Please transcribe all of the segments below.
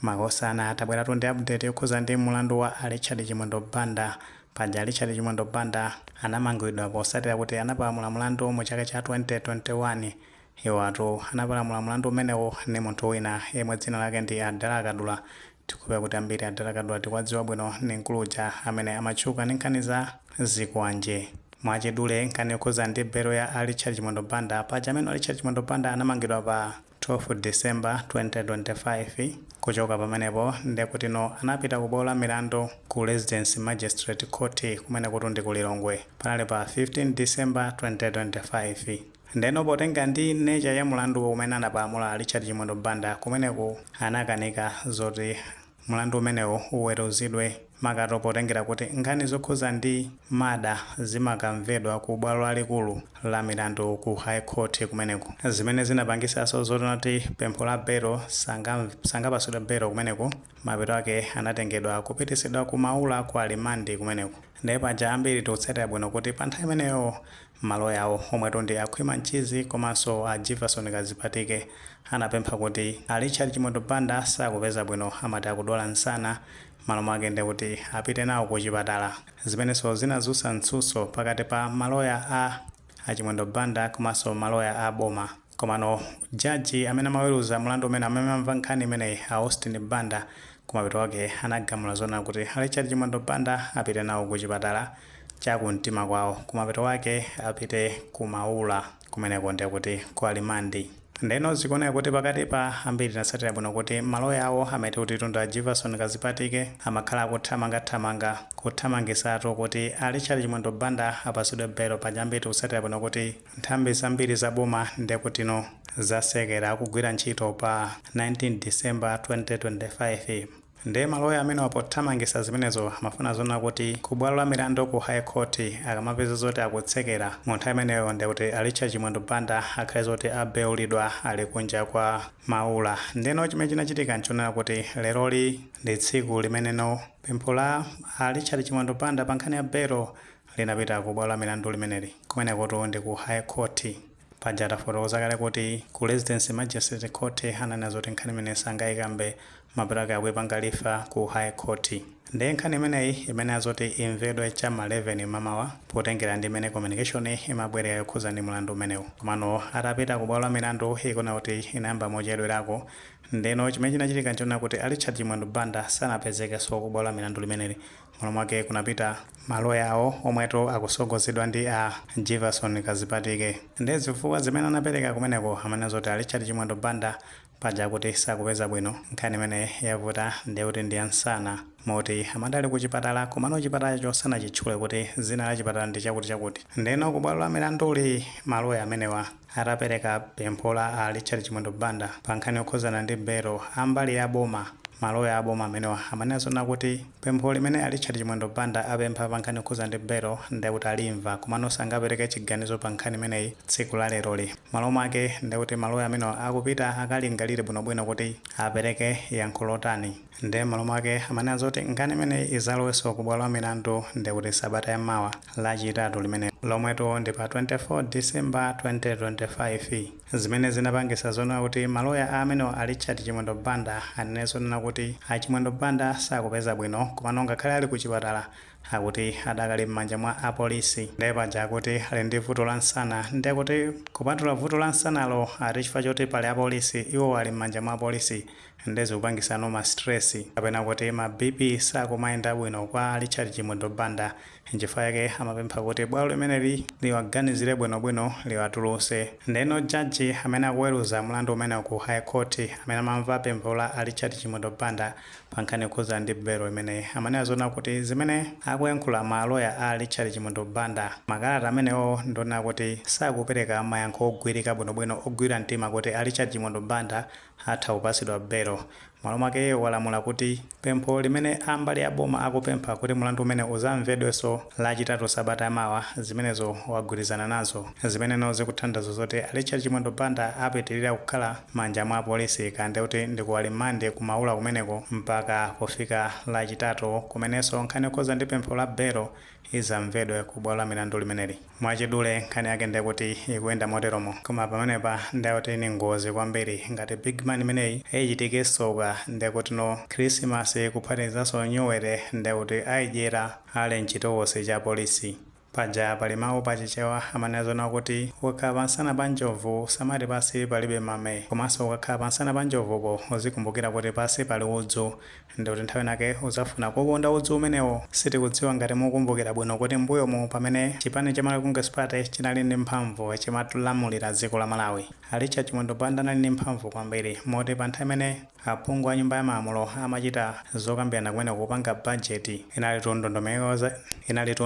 makosana tabweratu ndi update yokhuza ndi mulandu wa Richard Chimwendo Banda. Paja Richard Chimwendo Banda anamangidwa posatira kuti anapalamula mulandu mu chaka cha 2021. Iwatu anapalamula mulandu umenewo ndi munthu wina yemwe dzina lake ndi Adala Kadula. Tikupewa kuti ambiri Adala Kadula tikwadziwa bwino ndi nkuluja amene amatchuka ndi nkhani za zikwanje. Mwachidule nkhani yokhuza ndi belo ya Richard Chimwendo Banda. Paja amene Richard Chimwendo Banda anamangidwa pa 12 December 2025 kuchoka pamenepo ndekuti anapita kubola milandu ku Residence Magistrate Court kumene kuti ndi ku Lilongwe panali pa 15 December 2025. Ndeno potenga ndi nature ya mulandu umene anapalamula Richard Chimwendo Banda kumeneku anakanika zoti mulandu umenewo uweruzidwe makato potengera kuti nkhani zokhuza ndi mada zimakamvedwa ku bwalo lalikulu la milandu ku High Court kumeneku, zimene zinapangisaso zoti pempho la belo sangapasudwe belo kumeneku mapeto ake anatengedwa kupitisidwa ku maula ku alimandi kumeneku. Ndiye paja ambiri tikutsatira bwino kuti pa nthawi imeneyo maloya awo omwetu ndi Akhwima Mchizi komanso a Jefferson Kazipatike anapempha kuti Richard Chimwendo Banda sakupeza bwino, amati akudwala msana, malo mwake ndi kuti apite nawo ku chipatala. Zimenenso zinazutsa mtsutso pakati pa maloya a Chimwendo Banda komanso maloya a boma. Komano jaji amene amaweruza mulandu umene amamva nkhani imeneyi Austin Banda kumapeto wake anagamula zona kuti Richard Chimwendo Banda apite nawo ku chipatala chakumtima kwawo, kumapeto wake apite ku maula kumeneko ndi kuti ku alimandi. Ndeno zikuoneka kuti pakati pa ambiri tinatsatira bwino kuti maloya awo amati kuti tunda Jefferson Kazipatike amakhala kuthamangisatu kuti Richard Chimwendo Banda apasudwe belo. Paja ambiri tikutsatira bwino kuti nthambi zambiri za boma ndi kuti zasekera kugwira ntchito pa 19 December 2025. Ndiye maloya amene apothamangisa zimenezo amafuna zona kuti ku bwalo la milandu ku High Court akamapeza zoti akutsekera mu nthawi imeneyo ndi kuti Richard Chimwendo Banda akhale zoti abeulidwa ali kunja kwa maula. Ndeno chimene chinachitika nchonena kuti leroli ndi tsiku limeneno pempho la Richard Chimwendo Banda pa nkhani ya belo linapita ku bwalo la milandu limeneli kumeneko ndi ku High Court. Paja tafotokoza kale kuti ku Residence Magistrate Court ananena zoti nkhani imene sangayikambe mapeto ake akuyipanga lifa ku High Court. Ndiye nkhani imeneyi imene azoti imvedwe chama 11 mamawa potengera ndi imene communication imabwerera yokhuza ndi mulandu umenewu. Komano atapita ku bwalo la milandu ikuona kuti inayamba mochedwerako. Ndeno chimene chinachitika nchonena kuti Richard Chimwendo Banda sanapezekenso ku bwalo la milandu limeneli, malo mwake kunapita maloya awo omweto akusogozedwa ndi a Jefferson Kazipatike. Ndiye zifukwa zimene anapereka kumeneko amene zoti Richard Chimwendo Banda paja kuti sakupeza bwino nkhani imene yavuta ndi kuti ndi ansana moti amadali ku chipatala komano chipatala chosana chitchule kuti zina la chipatala ndi chakuti. Ndeno ku bwalo la milanduli maloya amenewa atapereka pempho la Richard Chimwendo Banda pa nkhani yokhuzana ndi belo ambali ya boma. Maloya aboma amenewa amanena kuti pempho limene Richard Chimwendo Banda apempha pa nkhani yokhuzana ndi belo ndi kuti alimva komano sangapereke chiganizo pa nkhani imeneyi tsiku la leroli. Malo mwake ndi kuti maloya amenewa akupita akalingalire bwinobwino kuti apereke yankho lotani. Ndiye malo mwake amanena zoti nkhani imeneyi izalowenso ku bwalo la milandu ndi kuti sabata ya mawa lachitatu limene lomweto ndi pa 24 December 2025. Zimene zinapangisa zona kuti maloya amenewa Richard Chimwendo Banda anenezonena kuti Chimwendo Banda sakupeza bwino komano ngakhale ali ku chipatala akuti adakali m'manja mwa apolisi. Ndiye paja kuti ali ndi vuto la nsana, ndiye kuti kupatula vuto la nsanalo chifukwa choti pali apolisi iwo ali m'manja mwa apolisi ndiye zikupangisa ma stress kapena kuti ma BP sakumayenda bwino kwa Richard Chimwendo Banda. Nchifukwa yake amapempha kuti bwalo limeneli liwaganizire bwinobwino liwatuluse. Ndeno jaji amene akuweruza mulandu umene ku High Court amene amamva pempho la Richard Chimwendo Banda pa nkhani yokhuzana ndi belo imene amanena zona kuti zimene akuyankhula maloya a Richard Chimwendo Banda makalata amenewo ndionena kuti sakupereka mayankho ogwirika bwinobwino ogwira mtima kuti Richard Chimwendo Banda atha kupasidwa belo. Malo mwake walamula kuti pempho limene ambali ya boma akupempha kuti mulandu umene uzamvedwenso lachitatu sabata ya mawa zimenezo wagwirizana nazo, zimene zikuthandiza zoti Richard Chimwendo Banda apitirira kukhala manja mwa polisi kandi kuti ndi ku alimandi ku maula kumeneko mpaka kufika lachitatu kumenenso nkhani yokhuza ndi pempho la belo izamvedwe ku bwalo la milandu limeneli. Mwachidule nkhani yake ndi kuti ikuyenda moteromo koma pamenepa ndi kuti ni ngozi kwambiri ngati big man imeneyi ichitikenso December ndekuti no Christmas kuphatikizaso nyuwere ndekuti ayidyera ali mchitowonse cha polisi. Paja pali mawu pachichewa amanena kuti ukakhala pansana pa njovu samati pasi palibe mame, komanso ukakhala pansana pa njovupo uzikumbukira kuti pasi pali udzu, ndikuti nthawi nake uzafuna kukonda udzu umenewo. Sitikudziwa ngati mukumbukira bwino kuti mbuyomu pamene chipani cha Malawi Congress Party chinali ndi mphamvu chimalamulira dziko la Malawi, Richard Chimwendo Banda anali ndi mphamvu kwambiri moti pa nthawi imene aphungu a nyumba ya malamulo amachita zokambirana kumene kupanga bajeti inali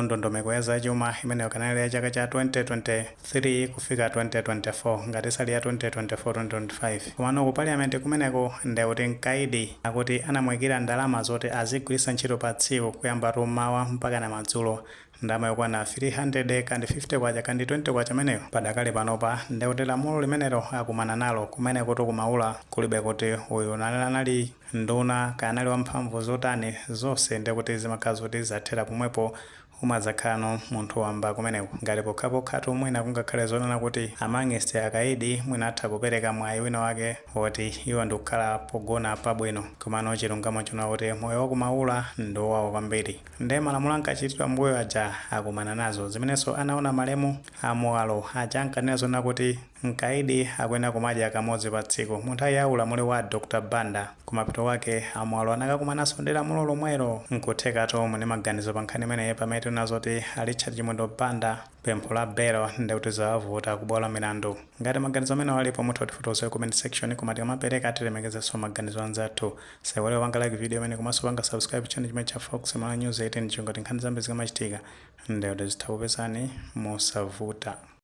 ndondomeko ya zachuma imene kanali ya chaka cha 2023 kufika 2024 ngati sali ya 2024-2025. Komano ku parliament kumeneko ndekuti mkaidi akuti anamwikira ndalama zoti azigwiritsa ntchito pa tsiku kuyamba mmawa mpaka na madzulo, ndalama yokwana 350 kwacha kandi 20 kwacha meneyo padakali panopa. Ndekuti lamulo limenelo akumana nalo kumene kuti kumaula kulibe kuti uyu anali nduna kanali wamphamvu zotani zonse, ndekuti zimakhala zoti zathera pomwepo umadzakhala munthu wamba kumeneko. Ngati pokhapokha mwina kungakhale zonena kuti amang'iste akaidi mwina atha kupereka mwayi wina wake woti iwo ndikukhala pogona pabwino, komano chilungamo chona kuti moyo wakumaula ndiwowawo kwambiri. Nde malamulo ankachitidwa mbuyo aja akumana nazo zimenenso anaona malemu amuwalo aja ankanena zonena kuti mkaidi akuyenera kumadya kamodzi pa tsiku. Munthu ya ulamuli wa Dr. Banda kumapito wake amuwalo anakakumananso ndi lamulo lomwelo, nkuthekato mune maganizo pa nkhani imeneyi pamene tinazoti Richard Chimwendo Banda pempho la belo ndekuti zawavuta kubwalo milandu. Ngati maganizo amene walipo mutha kutifotokoza comment section komati kamapereka tilemekezenso maganizo anzathu. Saiwale wanga like video imene komanso wanga subscribe channel chimene cha Fox Malawi News 18 chingoti nkhani zambiri zikamachitika ndekuti zitha kupezani mosavuta.